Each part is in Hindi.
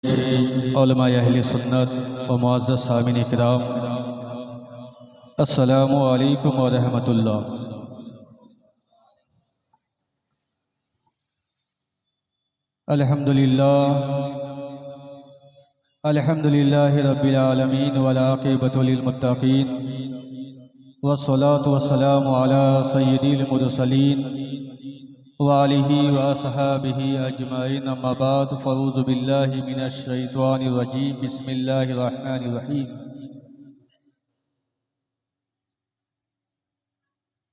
उलमा अहले सुन्नत व मुअज़्ज़ज़ सामिन इकराम, अस्सलामु अलैकुम व रहमतुल्लाह। अल्हम्दुलिल्लाहि रब्बिल आलमीन वल आक़िबतु लिल मुत्तक़ीन वस्सलातु वस्सलामु अला सय्यिदिल मुरसलीन व आलिहि व अस्हाबिहि अजमाइन, अम्मा बाद, फ़अऊज़ु बिल्लाहि मिनश शैतानिर रजीम, बिस्मिल्लाहिर रहमानिर रहीम।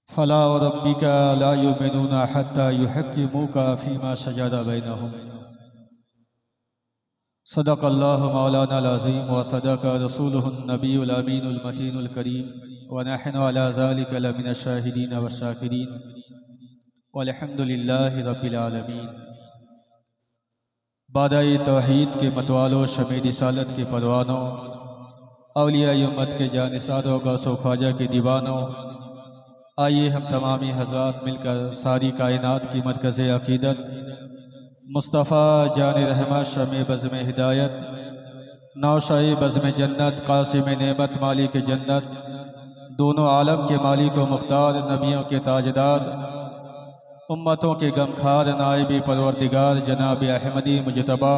फ़ला व रब्बिका ला युमिनूना हत्ता युहक्किमूका फ़ीमा शजरा बैनहुम। सदक़ल्लाहु मौलाना अज़ीम व सदक़ रसूलुहुन नबियुल अमीनुल मतीनुल करीम व नहनु अला ज़ालिका लमिनश शाहिदीन व शाकिरीन वल्हम्दुलिल्लाहि रब्बिल आलमीन। बादाई तौहीद के मतवालों, शमे रिसालत के परवानों, औलिया उम्मत के जानिसारों, गौसो ख्वाजा के दीवानों, आइए हम तमामी हज़रात मिलकर सारी कायनात की मरकज़ अक़ीदत मुस्तफ़ा जान रहमा शमे बज़्म हिदायत, नौशाए बज़्म जन्नत, कासिम नेमत, मालिक जन्नत, दोनों आलम के मालिक व मुख्तार, नबियों के ताजदार, उम्मतों के गमखार, नाइब परवरदिगार जनाब अहमदी मुजतबा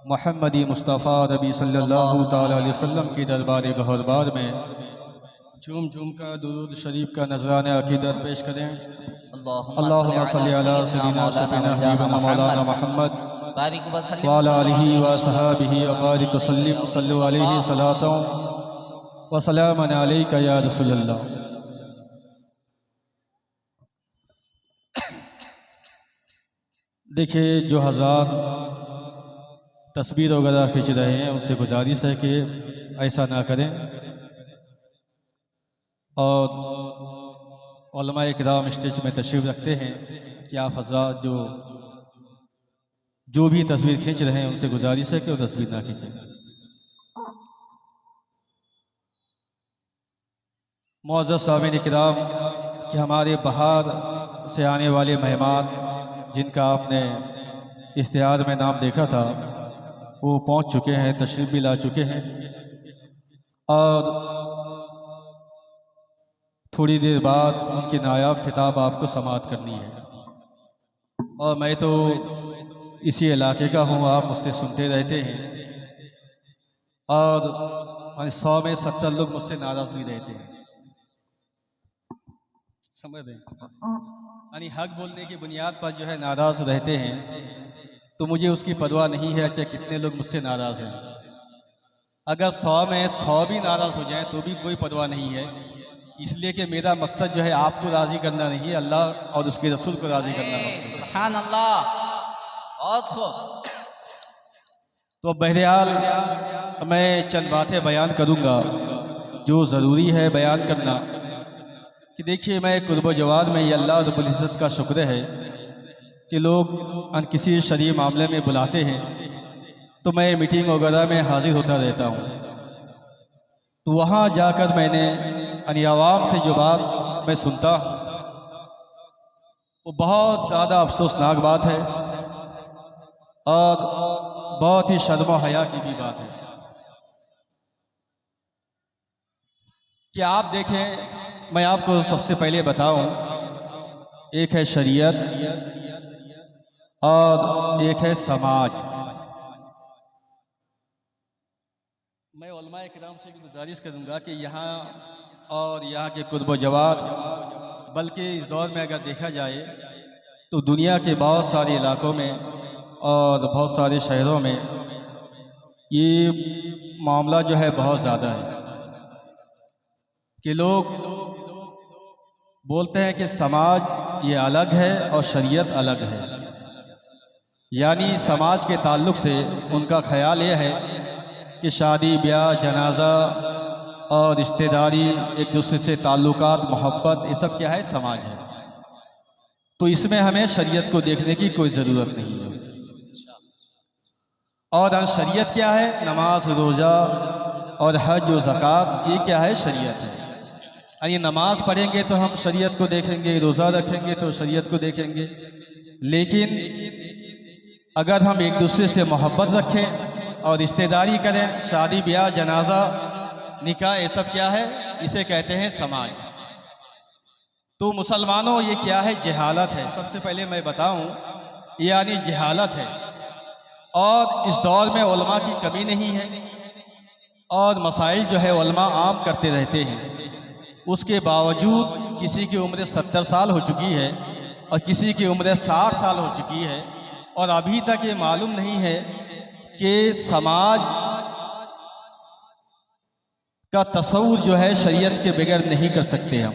मुहम्मदी मुस्तफ़ा रबी सल्लल्लाहु तआला अलैहि वसल्लम की दरबार गौहरबार में झूम झूम का दुरूद शरीफ का नजराना अक़ीदत पेश करें। अल्लाहुम्मा सल्ली अला सय्यिदिना हबीबना मौलाना मुहम्मद व अला आलिहि व अस्हाबिहि व बारिक वसल्लिम, सल्लु अलैहि सलातों व सलामन अलैका या रसूलल्लाह। देखिए, जो हज़रात तस्वीर वगैरह खींच रहे हैं उनसे गुजारिश है कि ऐसा ना करें, और उलमाए किराम स्टेज में तशरीफ़ रखते हैं कि आप हज़रात जो भी तस्वीर खींच रहे हैं उनसे गुजारिश है कि वो तस्वीर ना खींचें। मुअज़्ज़ज़ सामिन किराम, कि हमारे बाहर से आने वाले मेहमान जिनका आपने इश्तिहार में नाम देखा था वो पहुंच चुके हैं, तशरीफ़ भी ला चुके हैं, और थोड़ी देर बाद उनकी नायाब खिताब आपको समाअत करनी है। और मैं तो इसी इलाके का हूँ, आप मुझसे सुनते रहते हैं, और 100 में 70 लोग मुझसे नाराज़ भी रहते हैं, समझ रहे हैं, यानी हक बोलने की बुनियाद पर जो है नाराज़ रहते हैं, तो मुझे उसकी परवाह नहीं है अच्छा कितने लोग मुझसे नाराज़ हैं। अगर 100 में 100 भी नाराज़ हो जाएं तो भी कोई परवाह नहीं है, इसलिए कि मेरा मकसद जो है आपको राज़ी करना नहीं है, अल्लाह और उसके रसूल को राज़ी करना मकसद है। सुभान अल्लाह, बहुत खूब। तो बहरहाल मैं चंद बातें बयान करूंगा जो ज़रूरी है बयान करना, कि देखिए, मैं कुर्ब जवाद में ये अल्लाह रब्बुल इज़्ज़त का शुक्र है कि लोग किसी शरई मामले में बुलाते हैं तो मैं मीटिंग वगैरह में हाजिर होता रहता हूँ। तो वहाँ जाकर मैंने यानी आवाम से जो बात मैं सुनता हूँ वो बहुत ज़्यादा अफसोसनाक बात है, और बहुत ही शर्म और हया की भी बात है। कि आप देखें, मैं आपको सबसे पहले बताऊं, एक है शरीयत और एक है समाज। मैं उलमाए किराम से भी गुजारिश करूंगा कि यहाँ और यहाँ के कुर्ब जवाद, बल्कि इस दौर में अगर देखा जाए तो दुनिया के बहुत सारे इलाकों में और बहुत सारे शहरों में ये मामला जो है बहुत ज़्यादा है कि लोग बोलते हैं कि समाज ये अलग है और शरीयत अलग है, यानी समाज के ताल्लुक़ से उनका ख्याल यह है कि शादी ब्याह जनाजा और रिश्तेदारी, एक दूसरे से ताल्लुकात, मोहब्बत, ये सब क्या है, समाज है। तो इसमें हमें शरीयत को देखने की कोई ज़रूरत नहीं है। और शरीयत क्या है, नमाज रोज़ा और हज और ज़कात, ये क्या है, शरीयत है। यानी नमाज पढ़ेंगे तो हम शरीयत को देखेंगे, रोज़ा रखेंगे तो शरीयत को देखेंगे, लेकिन अगर हम एक दूसरे से मोहब्बत रखें और रिश्तेदारी करें, शादी ब्याह जनाजा निकाह ये सब क्या है, इसे कहते हैं समाज। तो मुसलमानों ये क्या है, जहालत है। सबसे पहले मैं बताऊं, यानी जहालत है। और इस दौर में उलमा की कमी नहीं है और मसाइल जो है उलमा आम करते रहते हैं। उसके बावजूद किसी की उम्र 70 साल हो चुकी है और किसी की उम्र 60 साल हो चुकी है और अभी तक ये मालूम नहीं है कि समाज का तस्वुर जो है शरीयत के बगैर नहीं कर सकते हम।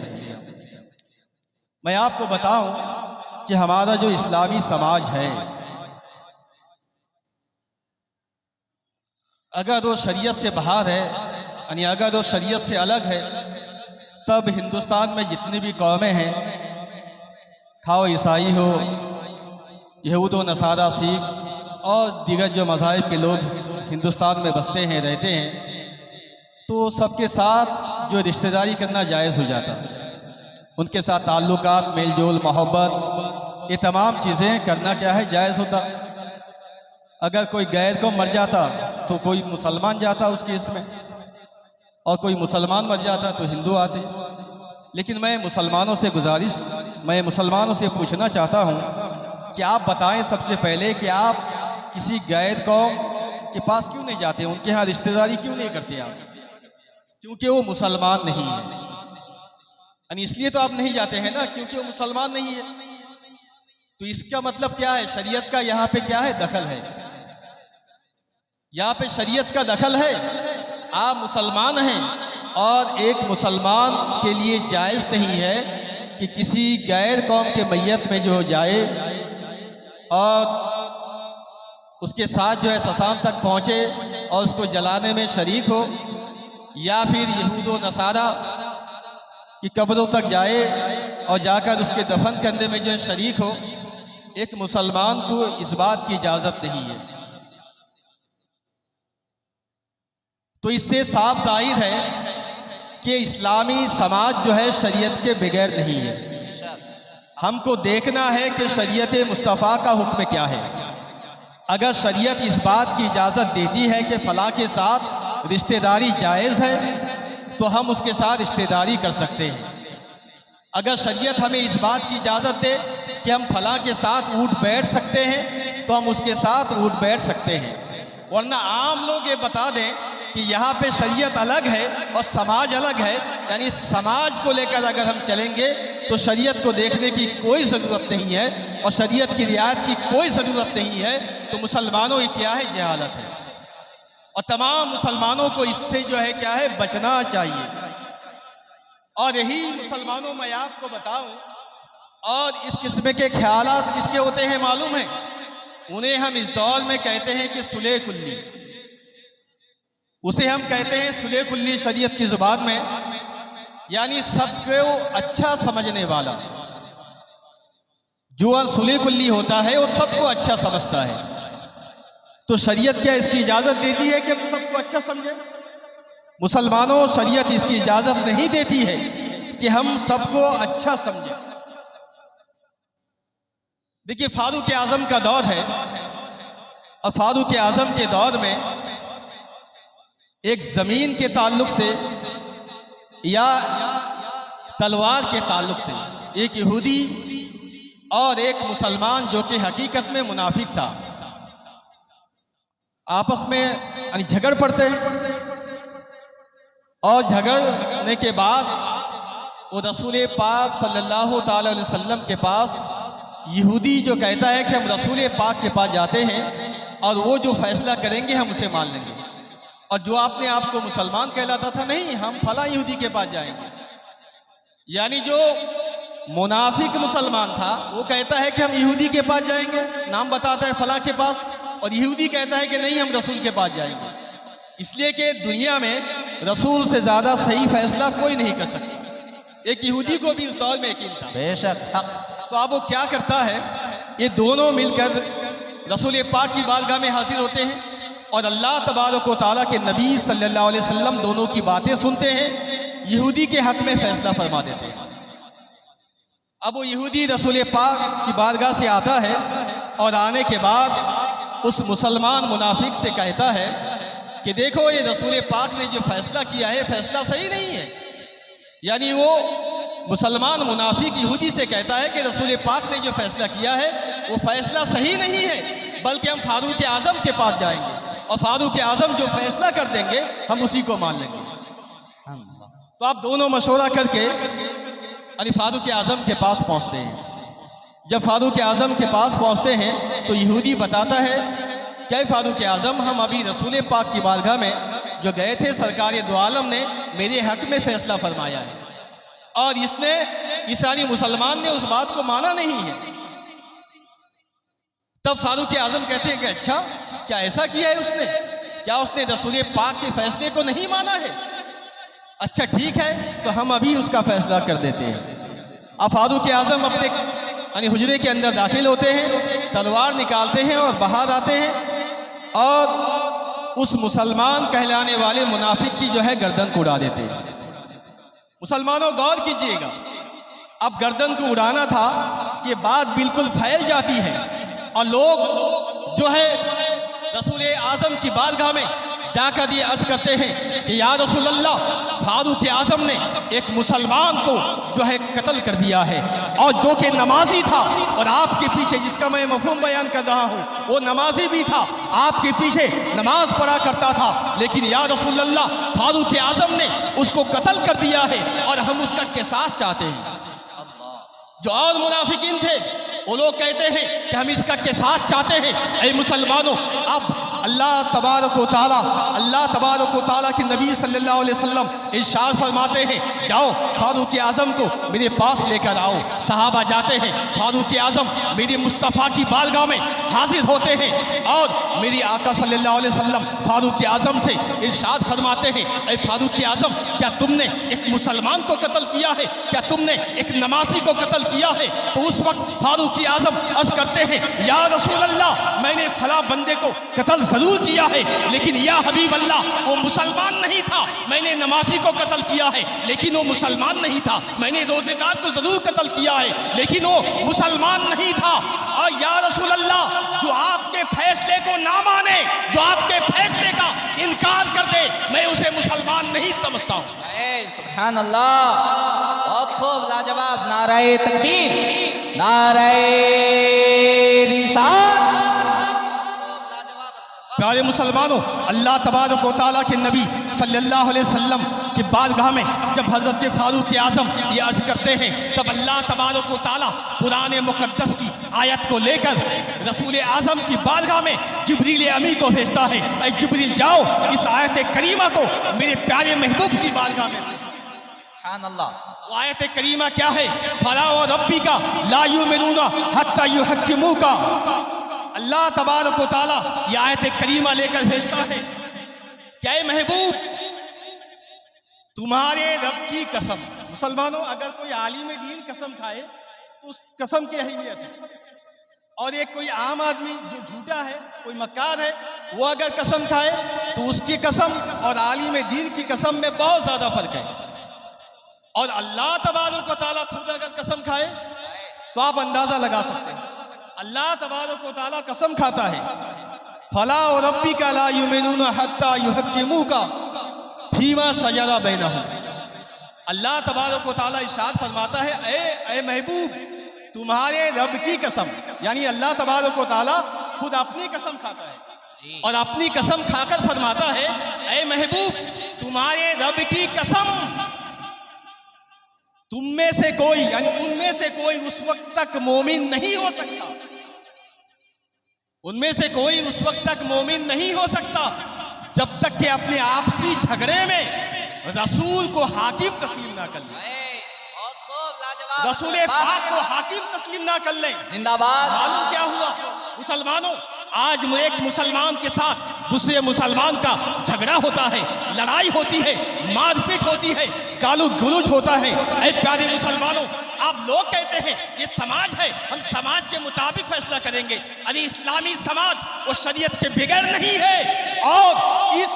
मैं आपको बताऊं कि हमारा जो इस्लामी समाज है, अगर वो शरीयत से बाहर है, यानी अगर वो शरीयत से अलग है, तब हिंदुस्तान में जितनी भी कौमें हैं, खाओ ईसाई हो, यहूद व नसारा, सिख और दीगर जो मज़ाहिब के लोग हिंदुस्तान में बसते हैं, रहते हैं, तो सबके साथ जो रिश्तेदारी करना जायज़ हो जाता है। उनके साथ ताल्लुकात, मेल जोल, मोहब्बत, ये तमाम चीज़ें करना क्या है, जायज़ होता। अगर कोई गैर को मर जाता तो कोई मुसलमान जाता उस केस में, और कोई मुसलमान मर जाता तो हिंदू आते। लेकिन मैं मुसलमानों से पूछना चाहता हूँ कि आप बताएं सबसे पहले कि आप किसी गैर कौम के पास क्यों नहीं जाते, उनके यहाँ रिश्तेदारी क्यों नहीं करते आप? क्योंकि वो मुसलमान नहीं है। यानी इसलिए तो आप नहीं जाते हैं ना, क्योंकि वो मुसलमान नहीं है। तो इसका मतलब क्या है, शरीयत का यहाँ पे क्या है, दखल है। यहाँ पे शरीयत का दखल है। आप मुसलमान हैं और एक मुसलमान के लिए जायज़ नहीं है कि किसी गैर कौम के मैयत में जो जाए और उसके साथ जो है शमशान तक पहुँचे और उसको जलाने में शरीक हो, या फिर यहूद व नसारा की कब्रों तक जाए और जाकर उसके दफन करने में जो है शरीक हो। एक मुसलमान को इस बात की इजाज़त नहीं है। तो इससे साफ जाहिर है कि इस्लामी समाज जो है शरीयत के बगैर नहीं है। हमको देखना है कि शरीयत मुस्तफ़ा का हुक्म क्या है। अगर शरीयत इस बात की इजाज़त देती है कि फ़लाँ के साथ रिश्तेदारी जायज़ है तो हम उसके साथ रिश्तेदारी कर सकते हैं। अगर शरीयत हमें इस बात की इजाज़त दे कि हम फ़लाँ के साथ उठ बैठ सकते हैं तो हम उसके साथ उठ बैठ सकते हैं। वरना आम लोग ये बता दें कि यहाँ पे शरीयत अलग है और समाज अलग है, यानी समाज को लेकर अगर हम चलेंगे तो शरीयत को देखने की कोई ज़रूरत नहीं है और शरीयत की रियायत की कोई ज़रूरत नहीं है, तो मुसलमानों की क्या है, जहालत है। और तमाम मुसलमानों को इससे जो है क्या है, बचना चाहिए। और यही मुसलमानों मैं आपको बताऊं, और इस किस्म के ख्यालात किसके होते हैं मालूम है? उन्हें हम इस दौर में कहते हैं कि सुले कुल्ली। उसे हम कहते हैं सुले कुल्ली शरीयत की जुबान में, यानी सबको अच्छा समझने वाला। जो सुले कुल्ली होता है वो सबको अच्छा समझता है। तो शरीयत क्या इसकी इजाजत देती है कि हम सबको अच्छा समझें? मुसलमानों, शरीयत इसकी इजाजत नहीं देती है कि हम सबको अच्छा समझें। देखिए, फारूक आजम का दौर है और फारूक आजम के दौर में एक जमीन के ताल्लुक से या तलवार के ताल्लुक से एक यहूदी और एक मुसलमान, जो कि हकीकत में मुनाफिक था, आपस में झगड़ पड़ते हैं। और झगड़ने के बाद वो रसूल पाक सल्लल्लाहु ताला अलैहि वसल्लम के पास, यहूदी जो कहता है कि हम रसूल पाक के पास जाते हैं और वो जो फैसला करेंगे हम उसे मान लेंगे, और जो आपने आपको मुसलमान कहलाता था, नहीं, हम फला यहूदी के पास जाएंगे। यानी जो मुनाफिक मुसलमान था वो कहता है कि हम यहूदी के पास जाएंगे, नाम बताता है फला के पास, और यहूदी कहता है कि नहीं, हम रसूल के पास जाएंगे। इसलिए कि दुनिया में रसूल से ज्यादा सही फैसला कोई नहीं कर सकता। एक यहूदी को भी उस दौर में यकीन था, बेशक। तो अब वो क्या करता है, ये दोनों मिलकर रसूल पाक की बारगाह में हाजिर होते हैं और अल्लाह तबारक व तआला के नबी सल्लल्लाहु अलैहि वसल्लम दोनों की बातें सुनते हैं, यहूदी के हक में फैसला फरमा देते हैं। अब वो यहूदी रसूल पाक की बारगाह से आता है और आने के बाद उस मुसलमान मुनाफिक से कहता है कि देखो ये रसूल पाक ने जो फैसला किया है फैसला सही नहीं है। यानी वो मुसलमान मुनाफिक यहूदी से कहता है कि रसूल पाक ने जो फैसला किया है वो फैसला सही नहीं है, बल्कि हम फारूक आज़म के पास जाएंगे और फारूक आज़म जो फैसला कर देंगे हम उसी को मान लेंगे। तो आप दोनों मशवरा करके यानी फारूक आज़म के पास पहुंचते हैं। जब फारूक आज़म के पास पहुंचते हैं तो यहूदी बताता है क्या फारूक आज़म, हम अभी रसूल पाक की बारगाह में जो गए थे, सरकार दो आलम ने मेरे हक में फैसला फरमाया है और इसने ईसानी मुसलमान ने उस बात को माना नहीं है। तब फारूक आज़म कहते हैं कि अच्छा, क्या ऐसा किया है उसने? क्या उसने रसूल पाक के फैसले को नहीं माना है? अच्छा ठीक है, तो हम अभी उसका फैसला कर देते हैं। अब फारूक आज़म अपने यानी हुजरे के अंदर दाखिल होते हैं, तलवार निकालते हैं और बाहर आते हैं और उस मुसलमान कहलाने वाले मुनाफिक की जो है गर्दन को उड़ा देते हैं। मुसलमानों गौर कीजिएगा, अब गर्दन को उड़ाना था कि बात बिल्कुल फैल जाती है और लोग जो है रसूल आज़म की बारगाह में जाकर ये अर्ज करते हैं कि या रसूल अल्लाह, फारूक आज़म ने एक मुसलमान को जो है कत्ल कर दिया है और जो कि नमाजी था और आपके पीछे, जिसका मैं मफहूम बयान कर रहा हूँ, वो नमाजी भी था, आपके पीछे नमाज पढ़ा करता था, लेकिन या रसूल अल्लाह, फारूक आज़म ने उसको कत्ल कर दिया है और हम उसका किसास चाहते हैं। जो और मुनाफिकीन थे वो लोग कहते हैं कि हम इसका किसास चाहते हैं। ऐ मुसलमानों, अब अल्लाह तबारक व तआला के नबी सल्लल्लाहु अलैहि वसल्लम इरशाद फरमाते हैं, जाओ फारूक आज़म को मेरे पास लेकर आओ। सहाबा जाते हैं, फारूक आज़म मेरे मुस्तफ़ा की बारगाह में हाजिर होते हैं और मेरी आका सल्लल्लाहु अलैहि वसल्लम फारूक आज़म से इरशाद फरमाते हैं, ऐ फारूक आज़म, क्या तुमने एक मुसलमान को कत्ल किया है? क्या तुमने एक नमाजी को कत्ल किया है? तो उस वक्त फारूक आज़म अर्ज करते हैं, या रसूल अल्लाह, मैंने फला बंदे को कत्ल जरूर किया है, लेकिन या हबीब अल्लाह, वो मुसलमान नहीं था। मैंने नमाजी को कत्ल किया है लेकिन वो मुसलमान नहीं था। मैंने रोजेदार को जरूर कत्ल किया है लेकिन वो मुसलमान नहीं था। और या रसूल अल्लाह, जो आपके फैसले को ना माने, जो आपके फैसले का इनकार कर दे, मैं उसे मुसलमान नहीं समझता हूँ। सुभान अल्लाह, बहुत खूब, लाजवाब। नाराए तकबीर, नाराए रिसालत। प्यारे मुसलमानों, अल्लाह तबारक व तआला के नबी सल्लल्लाहु अलैहि वसल्लम की बारगाह में जब हज़रत फारूक आज़म ये अर्ज करते हैं, तब अल्लाह तबारक व तआला कुरान मुक़द्दस की आयत को लेकर रसूल आज़म की बारगाह में जिब्रील अमी को भेजता है। ऐ जिब्रील, जाओ इस आयत करीमा को मेरे प्यारे महबूब की बारगाह में। सुभान अल्लाह। वो आयत करीमा क्या है? फला व रब्बी का ला युमिनूना हत्ता युहक्किमूका। अल्लाह तबारक व तआला ये आयत करीमा लेकर भेजता है, क्या महबूब, तुम्हारे रब की कसम। मुसलमानों, अगर कोई आलिम दीन कसम खाए तो उस कसम की अहमियत है, और एक कोई आम आदमी जो झूठा है, कोई मक्कार है, वो अगर कसम खाए तो उसकी कसम और आलिम दीन की कसम में बहुत ज्यादा फर्क है। और अल्लाह तबारक व तआला खुद अगर कसम खाए तो आप अंदाजा लगा सकते हैं। अल्लाह तबारक व तआला कसम खाता है, फला व रब्बिका ला युमिनूना हत्ता युहक्किमूका फीमा शजरा बैनहुम। अल्लाह तबारक व तआला इरशाद फरमाता है, ए महबूब, तुम्हारे रब की कसम, यानी अल्लाह तबारक व तआला खुद अपनी कसम खाता है और अपनी कसम खाकर फरमाता है, ए महबूब, तुम्हारे रब की कसम, तुम में से कोई यानी उनमें से कोई उस वक्त तक मोमिन नहीं हो सकता, उनमें से कोई उस वक्त तक मोमिन नहीं हो सकता जब तक कि अपने आपसी झगड़े में रसूल को हाकिम तस्लीम ना कर ले। बहुत खूब, लाजवाब। रसूल पाक को हाकिम तस्लीम ना कर ले। जिंदाबाद। मालूम क्या हुआ मुसलमानों? आज एक मुसलमान के साथ दूसरे मुसलमान का झगड़ा होता है, लड़ाई होती है, मारपीट होती है, गालू गलौज होता है। ऐ प्यारे मुसलमानों, आप लोग कहते हैं ये समाज है, हम समाज के मुताबिक फैसला करेंगे। अरे इस्लामी समाज वो शरीयत से बिगड़ नहीं है। और इस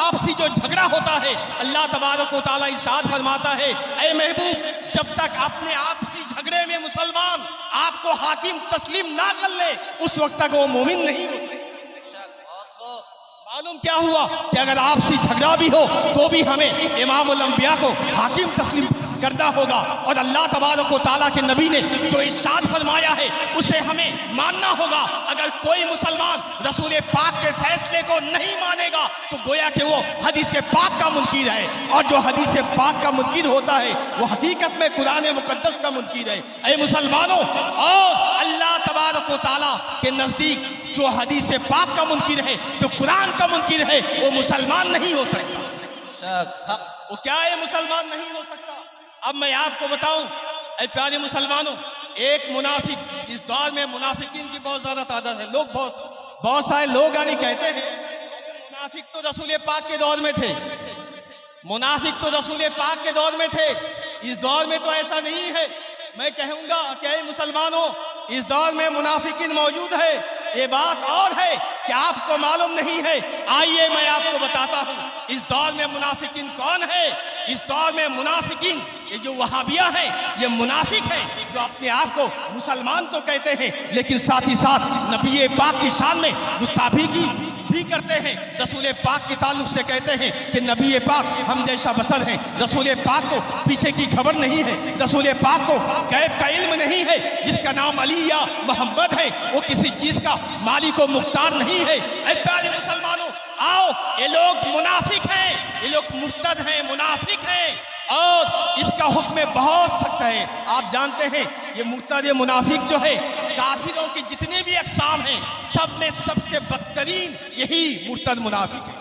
आपसी जो झगड़ा होता है, अल्लाह तबारक व तआला इरशाद फरमाता है, ऐ महबूब, जब तक अपने आपसी झगड़े में मुसलमान आपको हाकिम तस्लीम ना कर ले, उस वक्त तक वो मोमिन नहीं होते। मालूम क्या हुआ कि अगर आपसी झगड़ा भी हो तो भी हमें इमामुल अंबिया को हाकिम तस्लीम करना होगा। और अल्लाह तबारक व तआला के नबी ने जो इरशाद फरमाया है उसे हमें मानना होगा। अगर कोई मुसलमान रसूल पाक के फैसले को नहीं मानेगा तो गोया कि वो हदीस पाक का मुनकिर है, और जो हदीस पाक का मुनकिर होता है वो हकीकत में कुरान मुकद्दस का मुनकिर है। ऐ मुसलमानों, और अल्लाह तबारक व तआला के नजदीक जो हदीस पाक का मुनकिर है, जो कुरान का मुनकिर है, वो मुसलमान नहीं हो सकता। वो क्या है? मुसलमान नहीं हो सकता। अब मैं आपको बताऊं, ऐ प्यारे मुसलमानों, एक मुनाफिक, इस दौर में मुनाफिकीन की बहुत ज्यादा तादाद है। लोग बहुत सारे लोग यानी कहते हैं मुनाफिक तो रसूल पाक के दौर में थे, मुनाफिक तो रसूल पाक के दौर में थे। इस दौर में तो ऐसा नहीं है। मैं कहूंगा कि मुसलमानों, इस दौर में मुनाफिकीन मौजूद है। ये बात और है कि आपको मालूम नहीं है। आइए मैं आपको बताता हूँ इस दौर में मुनाफिकीन कौन है। इस दौर में मुनाफिकीन, ये जो वहाबिया है, ये मुनाफिक है जो अपने आप को मुसलमान तो कहते हैं लेकिन साथ ही साथ नबी पाक की शान में गुस्ताखी भी करते हैं। रसूल पाक के ताल्लुक से कहते हैं कि नबी पाक हम जैसा बशर है। रसूल पाक को पीछे की खबर नहीं है, रसूल पाक को गैब का इल्म नहीं है। जिसका नाम अली या मोहम्मद है वो किसी चीज का मालिक व मुख्तार नहीं है। ऐ प्यारे मुसलमानों, आओ, ये लोग मुनाफिक हैं, ये लोग मुर्तद हैं, मुनाफिक हैं, और इसका हुक्म बहुत सख्त है। आप जानते हैं ये मुर्तद मुनाफिक जो है, काफिरों के जितने भी अक़साम हैं सब में सबसे बदतरीन यही मुर्तद मुनाफिक है।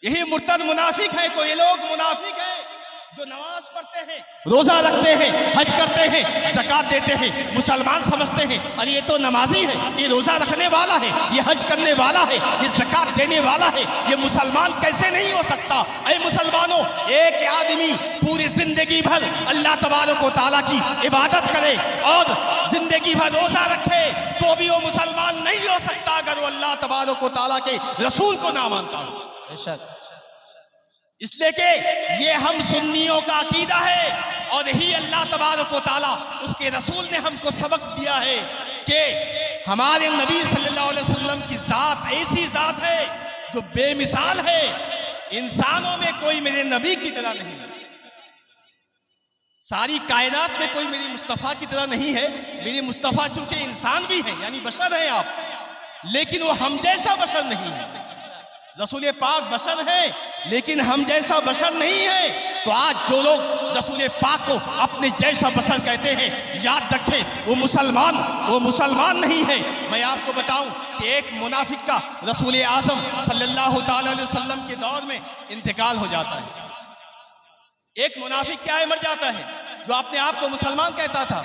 यही मुर्तद मुनाफिक है। तो ये लोग मुनाफिक हैं जो नमाज पढ़ते हैं, रोजा रखते हैं, हज करते हैं, ज़कात देते हैं, मुसलमान समझते हैं अरे ये तो नमाजी है, ये रोजा रखने वाला है, ये हज करने वाला है, ये ज़कात देने वाला है, ये मुसलमान कैसे नहीं हो सकता। ऐ मुसलमानों, एक आदमी पूरी जिंदगी भर अल्लाह तबारक व तआला की इबादत करे और जिंदगी भर रोजा रखे तो भी वो मुसलमान नहीं हो सकता अगर वो अल्लाह तबारक व तआला के रसूल को ना मानता हो। इसलिए कि ये हम सुन्नियों का अकीदा है और यही अल्लाह तबारक व तआला उसके रसूल ने हमको सबक दिया है कि हमारे नबी सल्लल्लाहु अलैहि वसल्लम की जात ऐसी जात है जो बेमिसाल है। इंसानों में कोई मेरे नबी की तरह नहीं है, सारी कायनात में कोई मेरी मुस्तफ़ा की तरह नहीं है। मेरी मुस्तफ़ा चूंकि इंसान भी है यानी बशर है आप, लेकिन वो हम जैसा बशर नहीं है। रसूल पाक बशर है लेकिन हम जैसा बशर नहीं है। तो आज जो लोग रसूल पाक को अपने जैसा बशर कहते हैं, याद रखें वो मुसलमान नहीं है। मैं आपको बताऊं कि एक मुनाफिक का रसूल आज़म सल्लल्लाहु ताला अलैहि वसल्लम के दौर में इंतकाल हो जाता है। एक मुनाफिक क्या है, मर जाता है, जो अपने आप को मुसलमान कहता था,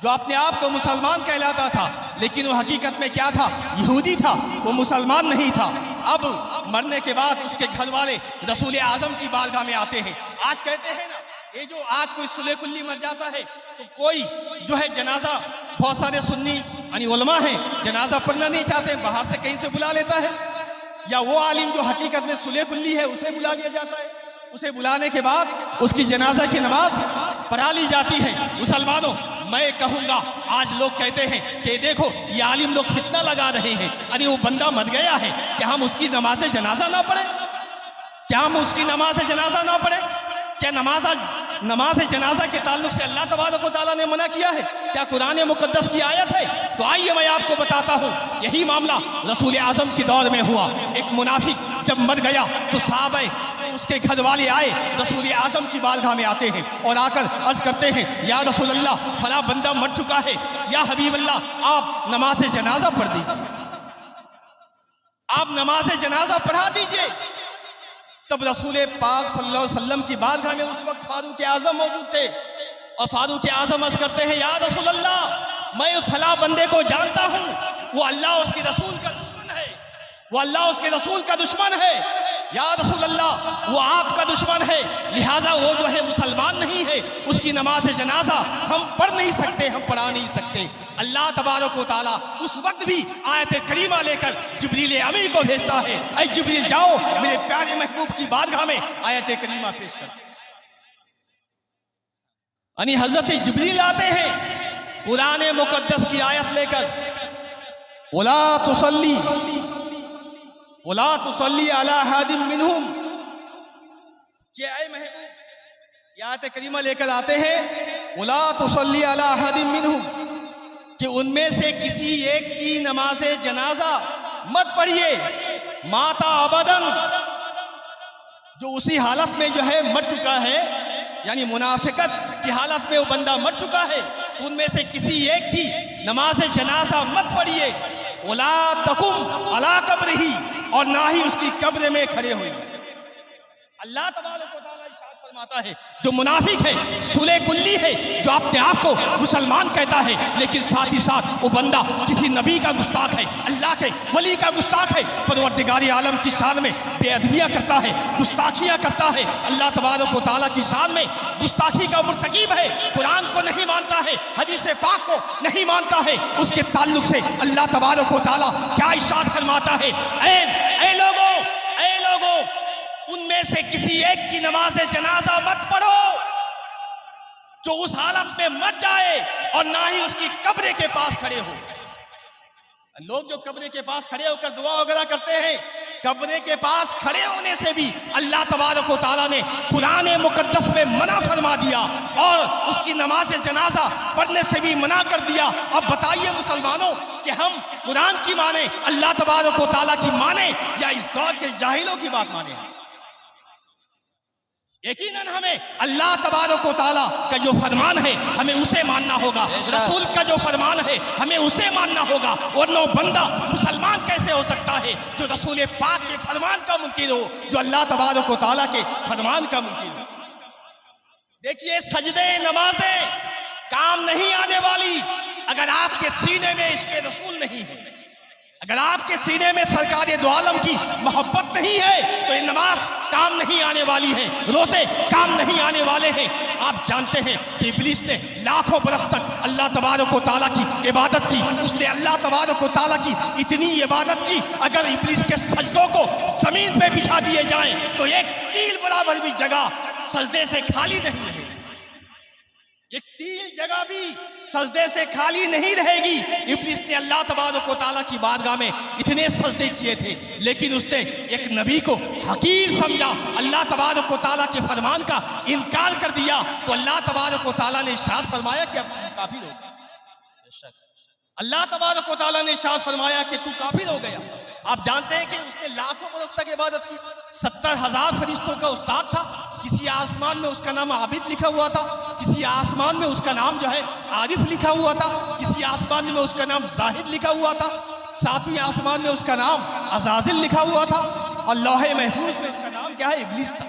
जो अपने आप को मुसलमान कहलाता था, लेकिन वो हकीकत में क्या था, यहूदी था, वो मुसलमान नहीं था। अब मरने के बाद उसके घर वाले रसूल आज़म की बारगाह में आते हैं। आज कहते हैं ना, ये जो आज कोई सुले कुल्ली मर जाता है तो कोई जो है जनाजा, बहुत सारे सुन्नी यानी उलमा हैं जनाजा पढ़ना नहीं चाहते, बाहर से कहीं से बुला लेता है, या वो आलिम जो हकीकत में सुले कुल्ली है उसे बुला लिया जाता है। उसे बुलाने के बाद उसकी जनाजा की नमाज पढ़ा ली जाती है। मुसलमानों, मैं कहूंगा आज लोग कहते हैं कि देखो ये आलिम लोग फितना लगा रहे हैं, अरे वो बंदा मर गया है, क्या हम उसकी नमाज जनाजा ना पढ़े? क्या हम उसकी नमाज जनाजा ना पढ़े? क्या नमाज जनाजा के ताल्लुक से अल्लाह तबारक व तआला ने मना किया है? क्या कुरान मुकद्दस की आयत है? तो आइए मैं आपको बताता हूँ, यही मामला रसूल आज़म के दौर में हुआ। एक मुनाफिक जब मर गया तो सहाबा उसके घर वाले आए, रसूल आज़म की बारगाह में आते हैं और आकर अर्ज करते हैं, या रसूल अल्लाह फला बंदा मर चुका है, या हबीब अल्लाह आप नमाज जनाजा पढ़ दीजिए, आप नमाज जनाजा पढ़ा दीजिए। तब रसूल पाक सल्लल्लाहु अलैहि वसल्लम की बारगाह में उस वक्त फारूक आज़म मौजूद थे और फारूक आज़म अर्ज करते हैं, या रसूल अल्लाह मैं उस फला बंदे को जानता हूँ, वो अल्लाह उसके रसूल का दुश्मन है, वो अल्लाह उसके रसूल का दुश्मन है, या रसूल अल्लाह वो आपका दुश्मन है, लिहाजा वो जो है मुसलमान नहीं है, उसकी नमाज जनाजा हम पढ़ नहीं सकते, हम पढ़ा नहीं सकते। अल्लाह तबारक व तआला उस वक्त भी आयत करीमा लेकर जिब्रील अमी को भेजता है, ऐ जिब्रील जाओ मेरे प्यारे महबूब की बारगाह में आयत करीमा पेश कर। यानी हजरत जिब्रील आते हैं कुरान मुकद्दस की आयत लेकर, वला तुसल्ली वला तुसल्ली अला अहदिम मिनहुम, कि ऐ महबूब, ये आयत करीमा लेकर आते हैं, वला तुसल्ली अला अहदिम मिनहुम, कि उनमें से किसी एक की नमाज जनाजा मत पढ़िए, माता अबदन, जो उसी हालत में जो है मर चुका है, यानी मुनाफिकत की हालत में वो बंदा मर चुका है, उनमें से किसी एक की नमाज जनाजा मत पढ़िए, वला तकुम अला कब्रिही, और ना ही उसकी कब्र में खड़े हुए। अल्लाह तबारक व तआला इरशाद फरमाता है, जो मुनाफिक है, सुले कुल्ली है, जो अपने आप को मुसलमान कहता है, लेकिन साथ ही साथ वो बंदा किसी नबी का गुस्ताख है, अल्लाह के वली का गुस्ताख है, परवरदिगार आलम की शान में बेअदबियां करता है, गुस्ताखियां करता है, अल्लाह तबारक व तआला की शान में गुस्ताखी का मुर्तकीब है, कुरान को नहीं मानता है, हदीस पाक को नहीं मानता है, उसके ताल्लुक से अल्लाह तबारक व तआला क्या इरशाद फरमाता है, ऐ लोगों, उनमें से किसी एक की नमाज जनाजा मत पढ़ो जो उस हालत में मर जाए, और ना ही उसकी कब्र के पास खड़े हो। लोग जो कब्र के पास खड़े होकर दुआ वगैरह करते हैं, कब्र के पास खड़े होने से भी अल्लाह तबारक व तआला ने कुरान मुकद्दस में मना फरमा दिया, और उसकी नमाज जनाजा पढ़ने से भी मना कर दिया। अब बताइए मुसलमानों कि हम कुरान की माने, अल्लाह तबारक व तआला की माने, या इस दौर के जाहिलों की बात माने? यकीनन हमें अल्लाह तबारक व तआला का जो फरमान है हमें उसे मानना होगा, रसूल का जो फरमान है हमें उसे मानना होगा, वरना बंदा मुसलमान कैसे हो सकता है जो रसूल पाक के फरमान का मुनकिर हो, जो अल्लाह तबारक व तआला के फरमान का मुनकिर हो। देखिए, सजदे नमाजें काम नहीं आने वाली अगर आपके सीने में इश्क़ रसूल नहीं है, अगर आपके सीने में सरकार दो आलम की मोहब्बत नहीं है तो ये नमाज काम नहीं आने वाली है, रोजे काम नहीं आने वाले हैं। आप जानते हैं कि इब्लीस ने लाखों बरस तक अल्लाह तबारक व तआला की इबादत की, उसने अल्लाह तबारक व तआला की इतनी इबादत की, अगर इब्लीस के सजदों को जमीन पे बिछा दिए जाएं तो एक कील बराबर भी जगह सजदे से खाली नहीं रहेगी, एक तीन जगह भी सजदे से खाली नहीं रहेगी। इब्लीस ने अल्लाह तबारक व तआला की बारगाह में इतने सजदे किए थे, लेकिन उसने एक नबी को हकीर समझा, अल्लाह तबारक व तआला के फरमान का इनकार कर दिया, तो अल्लाह तबारक व तआला ने इरशाद फरमाया कि अब तू काफिर हो गया। अल्लाह तबारक व तआला ने इरशाद फरमाया कि तू काफिर हो गया। आप जानते हैं कि उसने लाखों बरस तक इबादत की, 70,000 फरिश्तों का उस्ताद था, किसी आसमान में उसका नाम आबिद लिखा हुआ था, किसी आसमान में उसका नाम जो है आरिफ लिखा हुआ था, किसी आसमान में उसका नाम जाहिद लिखा हुआ था, सातवीं आसमान में उसका नाम अज़ाज़िल लिखा हुआ था, और लौहे महफूज में उसका नाम क्या है, इब्लीस था।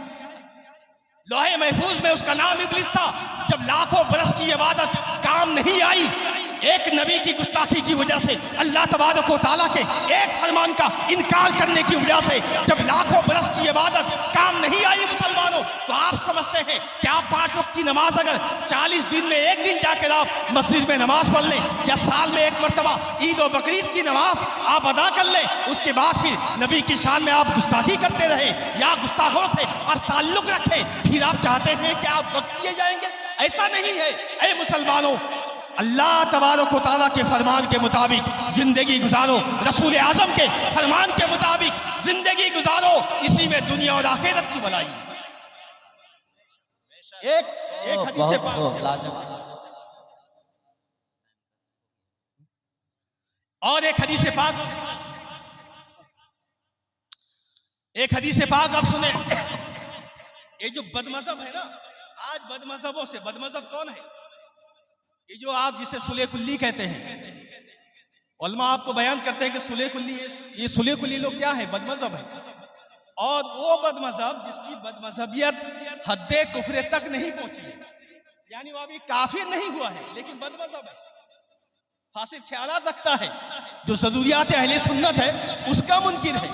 लौहे महफूज में उसका नाम इब्लीस था। जब लाखों बरस की इबादत काम नहीं आई, एक नबी की गुस्ताखी की वजह से, अल्लाह तबारक व तआला के एक फरमान का इनकार करने की वजह से, जब लाखों बरस की इबादत काम नहीं आई मुसलमानों, तो आप समझते हैं कि आप 5 वक्त की नमाज अगर 40 दिन में एक दिन जाकर आप मस्जिद में नमाज पढ़ लें, या साल में एक मरतबा ईद और बकरीद की नमाज आप अदा कर लें, उसके बाद फिर नबी की शान में आप गुस्ताखी करते रहे या गुस्ताखों से और ताल्लुक रखें, फिर आप चाहते हैं कि आप बख्श दिए जाएंगे? ऐसा नहीं है। ऐ मुसलमानों, अल्लाह तबारक व तआला के फरमान के मुताबिक जिंदगी गुजारो, रसूल आजम के फरमान के मुताबिक जिंदगी गुजारो, इसी में दुनिया और आखिरत की भलाई। एक हदीस और एक हदीस पाक आप सुने। ये जो बदमज़हब है ना, आज बदमज़हबों से, बदमज़हब कौन है? ये जो आप जिसे सुले कुल्ली कहते हैं, उलमा आपको बयान करते हैं कि सुले कुल्ली, ये सुले कुल्ली लोग क्या है? बदमज़हब है। और वो बदमज़हब जिसकी बदमज़हबियत हद्दे कुफ्र तक नहीं पहुंची है, यानी वो अभी काफिर नहीं हुआ है लेकिन बदमज़हब है, फासिद ख्यालात रखता है, जो ज़रूरियात अहले सुन्नत है उसका मुनकिर है।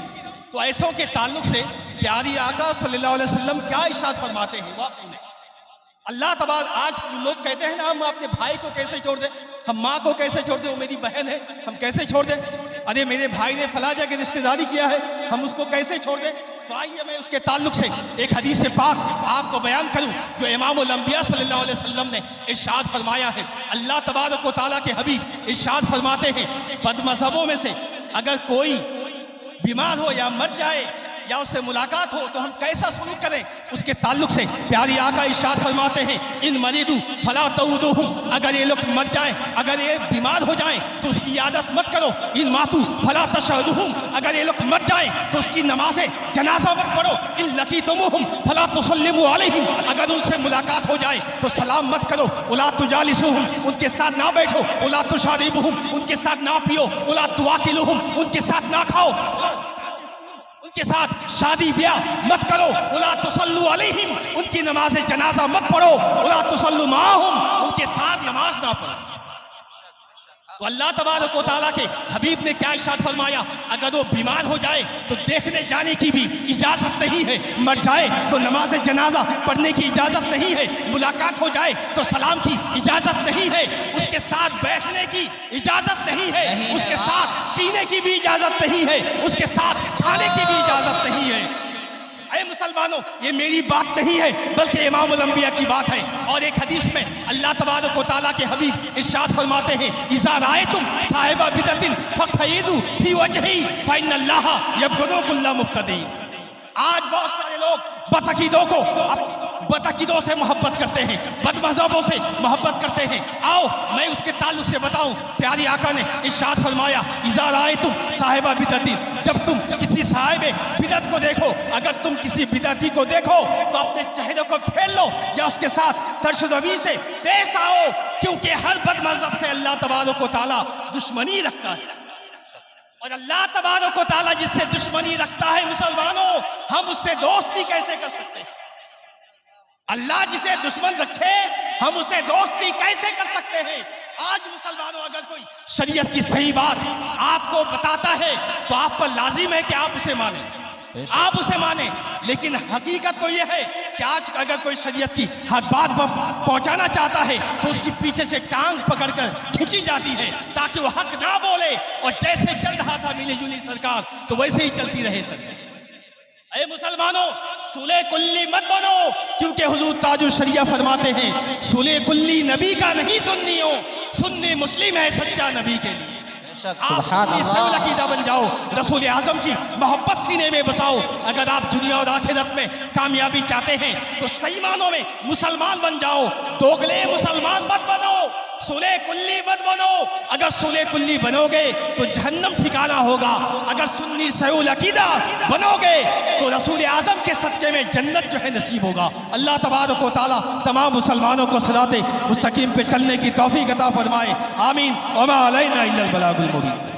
तो ऐसों के ताल्लुक से प्यारी आका सल्लल्लाहु अलैहि वसल्लम क्या इरशाद फरमाते हैं, वो सुने। अल्लाह तबारक, आज लोग कहते हैं ना, हम अपने भाई को कैसे छोड़ दें, हम माँ को कैसे छोड़ दें, वो मेरी बहन है, हम कैसे छोड़ दें? अरे मेरे भाई ने फला जगह रिश्तेदारी किया है, हम उसको कैसे छोड़ दें? तो आइए मैं उसके ताल्लुक से एक हदीस पाक आपको बयान करूं, जो इमामुल अंबिया सल्लल्लाहु अलैहि वसल्लम ने इरशाद फरमाया है। अल्लाह तबारक व तआला के हबीब इरशाद फरमाते हैं, बदमज़हबों में से अगर कोई बीमार हो या मर जाए या उससे मुलाकात हो तो हम कैसा सलूक करें, उसके ताल्लुक से प्यारी आका इरशाद फरमाते हैं, इन मरीदू फला तऊदुहुम, अगर ये लोग मर जाएं, अगर ये बीमार हो जाएं तो उसकी इयादत मत करो। इन मातू फला तशहदुहुम, अगर ये लोग मर जाएं तो उसकी नमाज जनाजा मत पढ़ो। इन लकीतुमुहुम फला तुसल्लिमु अलैहिम, अगर उनसे मुलाकात हो जाए तो सलाम मत करो। उला तुजालिसुहुम, उनके साथ ना बैठो। उला तुशारिबुहुम, उनके साथ ना पियो। उला तुआकिलुहुम, उनके साथ ना खाओ, उनके साथ शादी ब्याह मत करो। उला तुसल्लु अलैहिम, उनकी नमाज जनाजा मत पढ़ो। उला तुसल्लु माहुम, उनके साथ नमाज ना पढ़ो। तो अल्लाह तबारक व तआला के हबीब ने क्या इरशाद फरमाया, अगर वो बीमार हो जाए तो देखने जाने की भी इजाजत नहीं है, मर जाए तो नमाज जनाजा पढ़ने की इजाजत नहीं है, मुलाकात हो जाए तो सलाम की इजाजत नहीं है, उसके साथ बैठने की इजाजत नहीं है, उसके साथ पीने की भी इजाजत नहीं है, उसके साथ खाने की भी इजाजत नहीं है। अरे मुसलमानों, ये मेरी बात नहीं है बल्कि इमामुल अंबिया की बात है। और एक हदीस में अल्लाह तबारक व तआला के हबीब इरशाद फरमाते हैं, इज़ा रायतुम साहिबा बिदअतिन फक़ईदू फी वजही फ़इन्नल्लाह यबग़ुदु कुल्ला मुब्तदीन। आज बहुत सारे लोग बतकीदों से मोहब्बत करते हैं, बदमज़हबों से मोहब्बत करते हैं। आओ मैं उसके ताल्लुक से बताऊं, प्यारी आका ने इरशाद फरमाया, इज़ा रायतुम साहिबा बिदअतिन, जब तुम किसी साहिबे बिदअत को देखो, अगर तुम किसी बिदअती को देखो तो अपने चेहरे को फेर लो या उसके साथ तर्शदवी से पेश आओ, क्योंकि हर बदमज़हब से अल्लाह तबारक व तआला दुश्मनी रखता है। और अल्लाह तबारक व तआला जिससे दुश्मनी रखता है मुसलमानों, हम उससे दोस्ती कैसे कर सकते हैं? अल्लाह जिसे दुश्मन रखे हम उससे दोस्ती कैसे कर सकते हैं? आज मुसलमानों, अगर कोई शरीयत की सही बात आपको बताता है तो आप पर लाजिम है कि आप उसे माने, आप उसे माने। लेकिन हकीकत तो यह है कि आज अगर कोई शरीयत की हक बात पहुंचाना चाहता है तो उसकी पीछे से टांग पकड़कर खींची जाती है ताकि वो हक ना बोले, और जैसे चल रहा था मिली जुली सरकार तो वैसे ही चलती रहे सरकार। अरे मुसलमानों, सुले कुल्ली मत बनो, क्योंकि हुजूर ताजुल शरिया फरमाते हैं, सुले कुल्ली नबी का नहीं सुन्नी हो, सुन्नी मुस्लिम है सच्चा नबी के लिए। आप अकीदा बन जाओ, रसूल आजम की मोहब्बत सीने में बसाओ। अगर आप दुनिया और आखिरत में कामयाबी चाहते हैं तो सही मानों में मुसलमान बन जाओ, दोगले मुसलमान मत बनो, सुले कुल्ली मत बनो। अगर सुले कुल्ली बनोगे तो जहन्नम ठिकाना होगा, अगर सुन्नी सऊल अकीदा बनोगे तो रसूल आजम के सदके में जन्नत जो है नसीब होगा। अल्लाह तबारक व तआला तमाम मुसलमानों को सिराते मुस्तकीम पे चलने की तौफीक अता फरमाए। आमीन। वमा अलैना इल्लल बलागुल मुबीन।